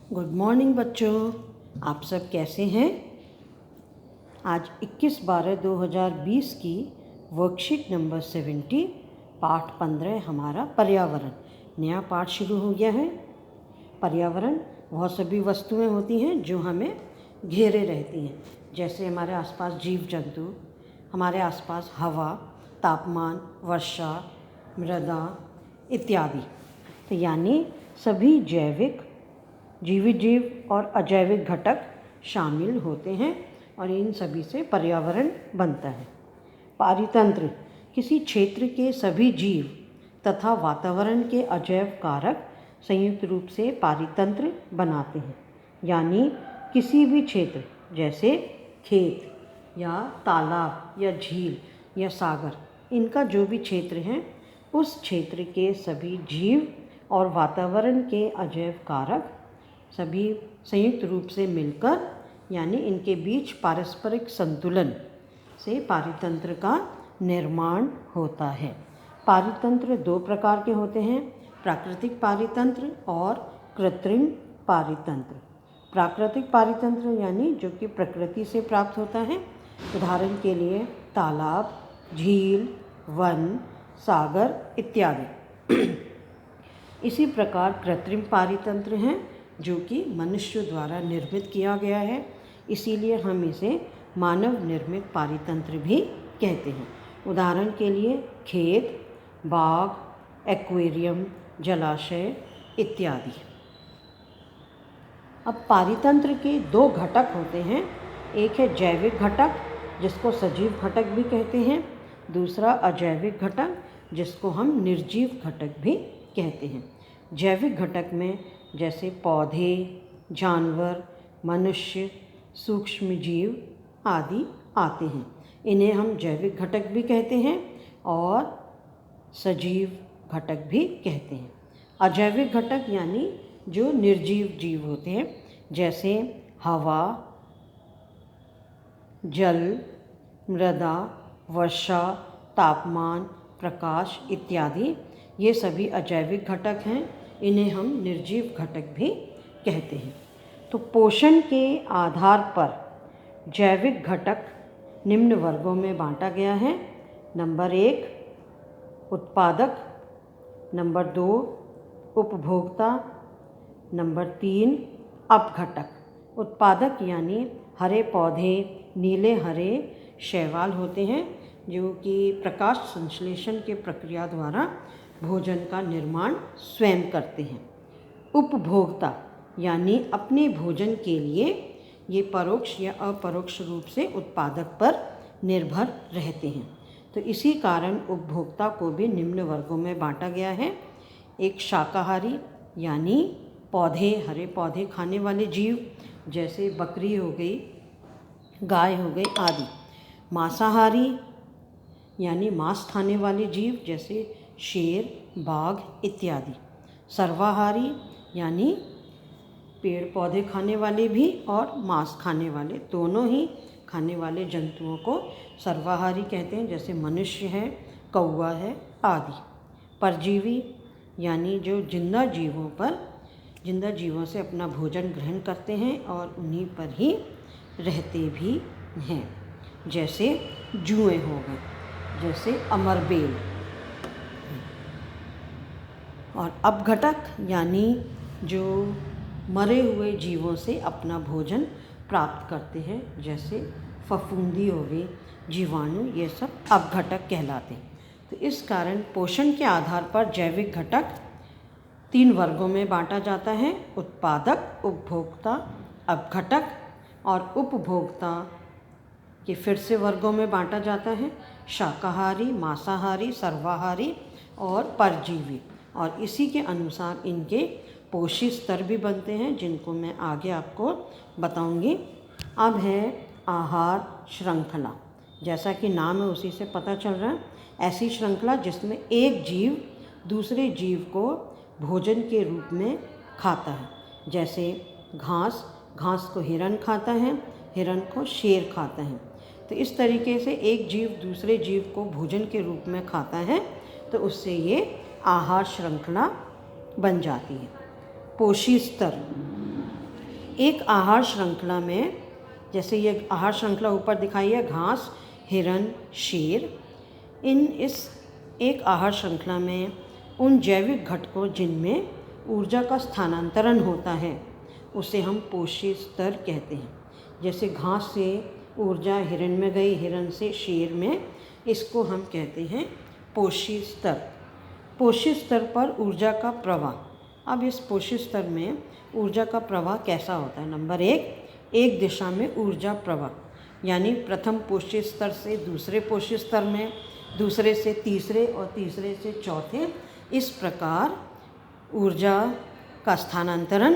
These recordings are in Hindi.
गुड मॉर्निंग बच्चों, आप सब कैसे हैं। आज 21/12/2020 की वर्कशीट नंबर 70 पाठ 15 हमारा पर्यावरण नया पाठ शुरू हो गया है। पर्यावरण वह सभी वस्तुएं होती हैं जो हमें घेरे रहती हैं, जैसे हमारे आसपास जीव जंतु, हमारे आसपास हवा, तापमान, वर्षा, मृदा इत्यादि। तो यानी सभी जैविक, जीवित जीव और अजैविक घटक शामिल होते हैं और इन सभी से पर्यावरण बनता है। पारितंत्र किसी क्षेत्र के सभी जीव तथा वातावरण के अजैव कारक संयुक्त रूप से पारितंत्र बनाते हैं। यानी किसी भी क्षेत्र जैसे खेत या तालाब या झील या सागर, इनका जो भी क्षेत्र है उस क्षेत्र के सभी जीव और वातावरण के अजैव कारक सभी संयुक्त रूप से मिलकर, यानी इनके बीच पारस्परिक संतुलन से पारितंत्र का निर्माण होता है। पारितंत्र दो प्रकार के होते हैं, प्राकृतिक पारितंत्र और कृत्रिम पारितंत्र। प्राकृतिक पारितंत्र यानी जो कि प्रकृति से प्राप्त होता है, उदाहरण के लिए तालाब, झील, वन, सागर इत्यादि। इसी प्रकार कृत्रिम पारितंत्र हैं जो कि मनुष्य द्वारा निर्मित किया गया है, इसीलिए हम इसे मानव निर्मित पारितंत्र भी कहते हैं। उदाहरण के लिए खेत, बाग, एक्वेरियम, जलाशय इत्यादि। अब पारितंत्र के दो घटक होते हैं, एक है जैविक घटक जिसको सजीव घटक भी कहते हैं, दूसरा अजैविक घटक जिसको हम निर्जीव घटक भी कहते हैं। जैविक घटक में जैसे पौधे, जानवर, मनुष्य, सूक्ष्म जीव आदि आते हैं, इन्हें हम जैविक घटक भी कहते हैं और सजीव घटक भी कहते हैं। अजैविक घटक यानी जो निर्जीव जीव होते हैं, जैसे हवा, जल, मृदा, वर्षा, तापमान, प्रकाश इत्यादि, ये सभी अजैविक घटक हैं, इन्हें हम निर्जीव घटक भी कहते हैं। तो पोषण के आधार पर जैविक घटक निम्न वर्गों में बांटा गया है। नंबर 1 उत्पादक, नंबर 2 उपभोक्ता, नंबर 3 अपघटक। उत्पादक यानी हरे पौधे, नीले हरे शैवाल होते हैं जो कि प्रकाश संश्लेषण के प्रक्रिया द्वारा भोजन का निर्माण स्वयं करते हैं। उपभोक्ता यानी अपने भोजन के लिए ये परोक्ष या अपरोक्ष रूप से उत्पादक पर निर्भर रहते हैं। तो इसी कारण उपभोक्ता को भी निम्न वर्गों में बांटा गया है। एक शाकाहारी यानी पौधे, हरे पौधे खाने वाले जीव जैसे बकरी हो गई, गाय हो गई आदि। मांसाहारी यानी मांस खाने वाले जीव जैसे शेर, बाघ इत्यादि। सर्वाहारी यानी पेड़ पौधे खाने वाले भी और मांस खाने वाले, दोनों ही खाने वाले जंतुओं को सर्वाहारी कहते हैं, जैसे मनुष्य है, कौवा है आदि। परजीवी यानी जो जिंदा जीवों से अपना भोजन ग्रहण करते हैं और उन्हीं पर ही रहते भी हैं, जैसे जुएं हो गए, जैसे अमरबेल। और अपघटक यानी जो मरे हुए जीवों से अपना भोजन प्राप्त करते हैं, जैसे फफूंदी हो गई, जीवाणु, ये सब अपघटक कहलाते हैं। तो इस कारण पोषण के आधार पर जैविक घटक 3 वर्गों में बांटा जाता है, उत्पादक, उपभोक्ता, अपघटक। और उपभोक्ता के फिर से वर्गों में बांटा जाता है, शाकाहारी, मांसाहारी, सर्वाहारी और परजीवी। और इसी के अनुसार इनके पोषी स्तर भी बनते हैं, जिनको मैं आगे आपको बताऊंगी। अब है आहार श्रृंखला। जैसा कि नाम है उसी से पता चल रहा है, ऐसी श्रृंखला जिसमें एक जीव दूसरे जीव को भोजन के रूप में खाता है। जैसे घास को हिरन खाता है, हिरन को शेर खाता है। तो इस तरीके से एक जीव दूसरे जीव को भोजन के रूप में खाता है, तो उससे ये आहार श्रृंखला बन जाती है। पोषी स्तर एक आहार श्रृंखला में, जैसे ये आहार श्रृंखला ऊपर दिखाई है, घास, हिरन, शेर, इस एक आहार श्रृंखला में उन जैविक घटकों जिनमें ऊर्जा का स्थानांतरण होता है उसे हम पोषी स्तर कहते हैं। जैसे घास से ऊर्जा हिरन में गई, हिरन से शेर में, इसको हम कहते हैं पोषी स्तर। पोषी स्तर पर ऊर्जा का प्रवाह। अब इस पोषी स्तर में ऊर्जा का प्रवाह कैसा होता है? नंबर एक दिशा में ऊर्जा प्रवाह, यानी प्रथम पोषी स्तर से दूसरे पोषी स्तर में, दूसरे से तीसरे और तीसरे से चौथे, इस प्रकार ऊर्जा का स्थानांतरण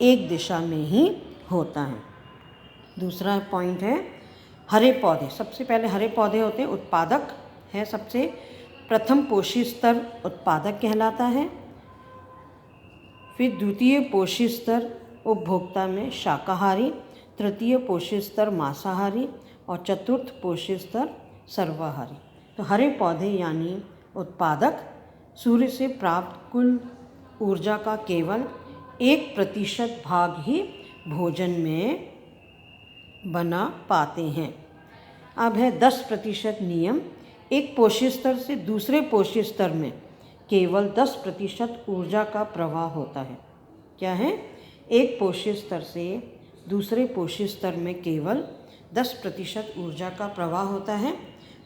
एक दिशा में ही होता है। दूसरा पॉइंट है हरे पौधे। सबसे पहले हरे पौधे होते हैं, उत्पादक है सबसे। प्रथम पोषी स्तर उत्पादक कहलाता है, फिर द्वितीय पोषी स्तर उपभोक्ता में शाकाहारी, तृतीय पोषी स्तर मांसाहारी और चतुर्थ पोषी स्तर सर्वाहारी। तो हरे पौधे यानी उत्पादक सूर्य से प्राप्त कुल ऊर्जा का केवल 1% भाग ही भोजन में बना पाते हैं। अब है 10% नियम। एक पोषी स्तर से दूसरे पोषी स्तर में केवल 10% ऊर्जा का प्रवाह होता है। क्या है? एक पोषी स्तर से दूसरे पोषी स्तर में केवल 10% ऊर्जा का प्रवाह होता है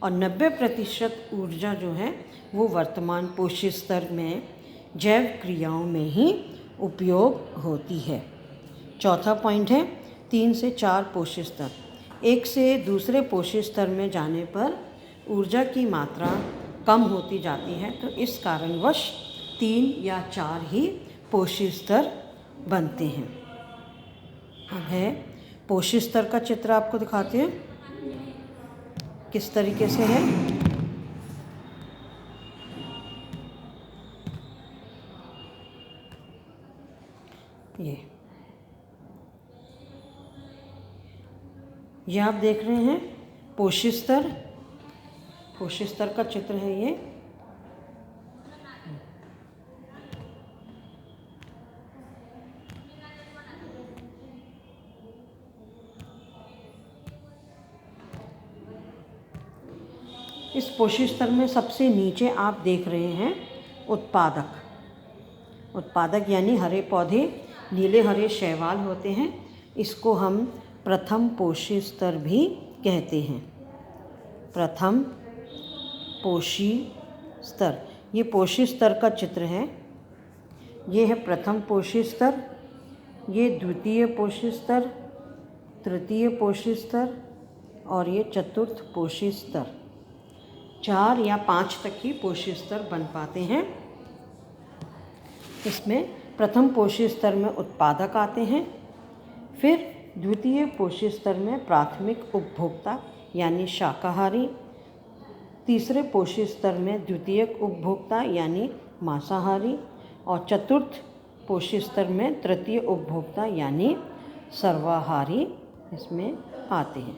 और 90% ऊर्जा जो है वो वर्तमान पोषी स्तर में जैव क्रियाओं में ही उपयोग होती है। चौथा पॉइंट है 3 से 4 पोषी स्तर। एक से दूसरे पोषी स्तर में जाने पर ऊर्जा की मात्रा कम होती जाती है, तो इस कारणवश 3 या 4 ही पोषी स्तर बनते हैं। अब है पोषी स्तर का चित्र आपको दिखाते हैं किस तरीके से है। ये आप देख रहे हैं पोषी स्तर। पोषी स्तर का चित्र है ये। इस पोषी स्तर में सबसे नीचे आप देख रहे हैं उत्पादक। उत्पादक यानी हरे पौधे, नीले हरे शैवाल होते हैं। इसको हम प्रथम पोषी स्तर भी कहते हैं। प्रथम पोषी स्तर, ये पोषी स्तर का चित्र है। ये है प्रथम पोषी स्तर, ये द्वितीय पोषी स्तर, तृतीय पोषी स्तर और ये चतुर्थ पोषी स्तर। 4 या 5 तक ही पोषी स्तर बन पाते हैं। इसमें प्रथम पोषी स्तर में उत्पादक आते हैं, फिर द्वितीय पोषी स्तर में प्राथमिक उपभोक्ता यानी शाकाहारी, तीसरे पोषी स्तर में द्वितीयक उपभोक्ता यानी मांसाहारी और चतुर्थ पोषी स्तर में तृतीय उपभोक्ता यानी सर्वाहारी इसमें आते हैं।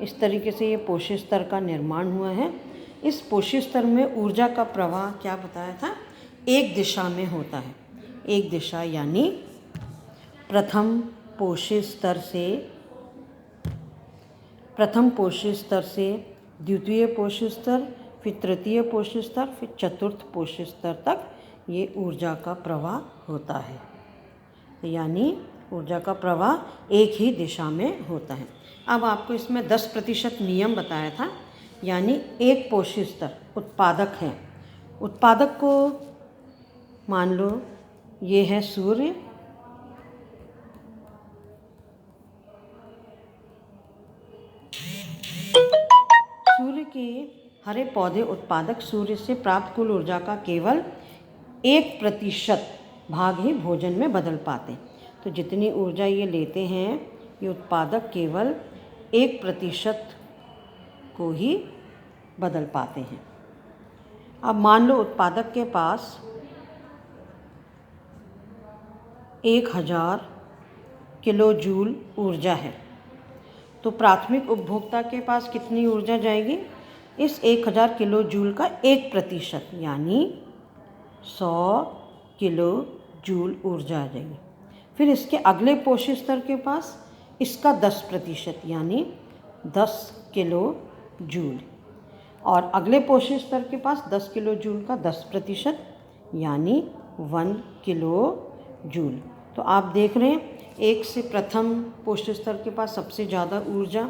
इस तरीके से ये पोषी स्तर का निर्माण हुआ है। इस पोषी स्तर में ऊर्जा का प्रवाह क्या बताया था? एक दिशा में होता है। एक दिशा यानी प्रथम पोषी स्तर से द्वितीय पोषी स्तर, फिर तृतीय पोषी स्तर, फिर चतुर्थ पोषी स्तर तक ये ऊर्जा का प्रवाह होता है। यानी ऊर्जा का प्रवाह एक ही दिशा में होता है। अब आपको इसमें 10% नियम बताया था, यानी एक पोषी स्तर उत्पादक है। उत्पादक को मान लो ये है सूर्य, सूर्य के हरे पौधे उत्पादक सूर्य से प्राप्त कुल ऊर्जा का केवल 1% भाग ही भोजन में बदल पाते। तो जितनी ऊर्जा ये लेते हैं, ये उत्पादक केवल 1% को ही बदल पाते हैं। अब मान लो उत्पादक के पास 1000 किलो जूल ऊर्जा है, तो प्राथमिक उपभोक्ता के पास कितनी ऊर्जा जाएगी? इस 1000 किलो जूल का 1% यानी 100 किलो जूल ऊर्जा आ जाएगी। फिर इसके अगले पोषक स्तर के पास इसका 10% यानी 10 किलो जूल, और अगले पोषक स्तर के पास 10 किलो जूल का 10% यानी 1 किलो जूल। तो आप देख रहे हैं एक से प्रथम पोषक स्तर के पास सबसे ज़्यादा ऊर्जा,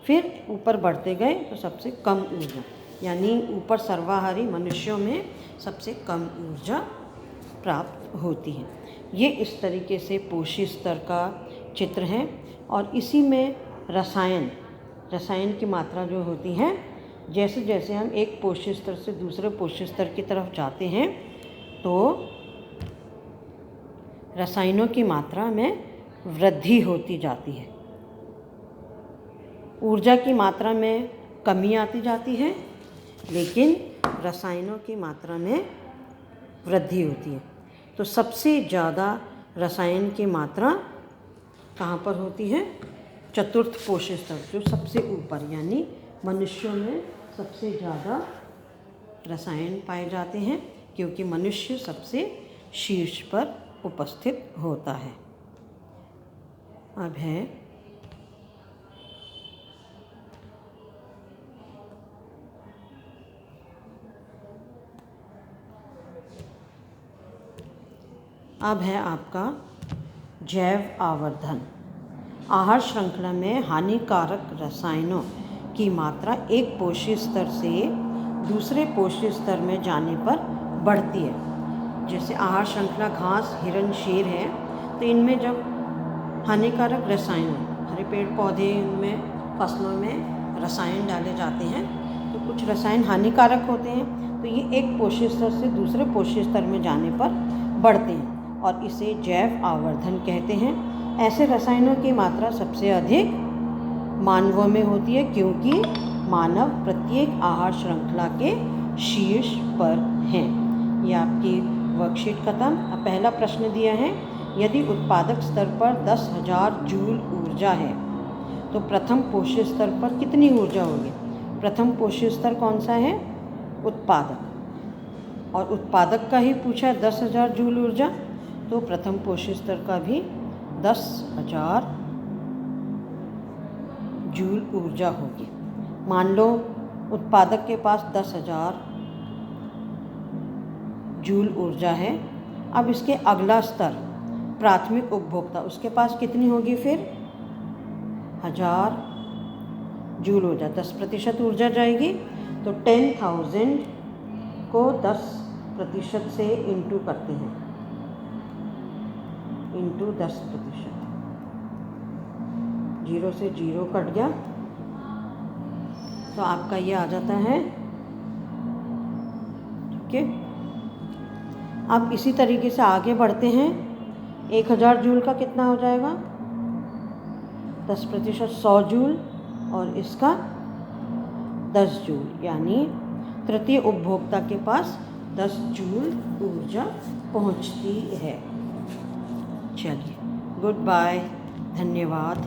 फिर ऊपर बढ़ते गए तो सबसे कम ऊर्जा, यानी ऊपर सर्वाहारी मनुष्यों में सबसे कम ऊर्जा प्राप्त होती है। ये इस तरीके से पोषक स्तर का चित्र है। और इसी में रसायन की मात्रा जो होती है, जैसे जैसे हम एक पोषक स्तर से दूसरे पोषक स्तर की तरफ जाते हैं तो रसायनों की मात्रा में वृद्धि होती जाती है, ऊर्जा की मात्रा में कमी आती जाती है, लेकिन रसायनों की मात्रा में वृद्धि होती है। तो सबसे ज़्यादा रसायन की मात्रा कहाँ पर होती है? चतुर्थ पोषक स्तर, जो सबसे ऊपर, यानी मनुष्यों में सबसे ज़्यादा रसायन पाए जाते हैं, क्योंकि मनुष्य सबसे शीर्ष पर उपस्थित होता है। अब है आपका जैव आवर्धन। आहार श्रृंखला में हानिकारक रसायनों की मात्रा एक पोषक स्तर से दूसरे पोषक स्तर में जाने पर बढ़ती है। जैसे आहार श्रृंखला घास, हिरण, शेर है, तो इनमें जब हानिकारक रसायन, हरे पेड़ पौधे में, फसलों में रसायन डाले जाते हैं, तो कुछ रसायन हानिकारक होते हैं, तो ये एक पोषक स्तर से दूसरे पोषक स्तर में जाने पर बढ़ते हैं और इसे जैव आवर्धन कहते हैं। ऐसे रसायनों की मात्रा सबसे अधिक मानवों में होती है, क्योंकि मानव प्रत्येक आहार श्रृंखला के शीर्ष पर हैं। ये आपकी वर्कशीट खत्म। अब पहला प्रश्न दिया है, यदि उत्पादक स्तर पर 10,000 जूल ऊर्जा है तो प्रथम पोषक स्तर पर कितनी ऊर्जा होगी? प्रथम पोषक स्तर कौन सा है? उत्पादक। और उत्पादक का ही पूछा है 10,000 जूल ऊर्जा, तो प्रथम पोषक स्तर का भी 10,000 जूल ऊर्जा होगी। मान लो उत्पादक के पास 10,000 जूल ऊर्जा है। अब इसके अगला स्तर प्राथमिक उपभोक्ता, उसके पास कितनी होगी? फिर 1000 जूल ऊर्जा, 10% ऊर्जा जाएगी। तो 10,000 को 10% से इंटू करते हैं, इंटू 10%, 0 से 0 कट गया, तो आपका ये आ जाता है। ठीक है, अब इसी तरीके से आगे बढ़ते हैं। 1000 जूल का कितना हो जाएगा? 10%, 100 जूल, और इसका 10 जूल, यानी तृतीय उपभोक्ता के पास 10 जूल ऊर्जा पहुंचती है। चलिए, गुड बाय, धन्यवाद।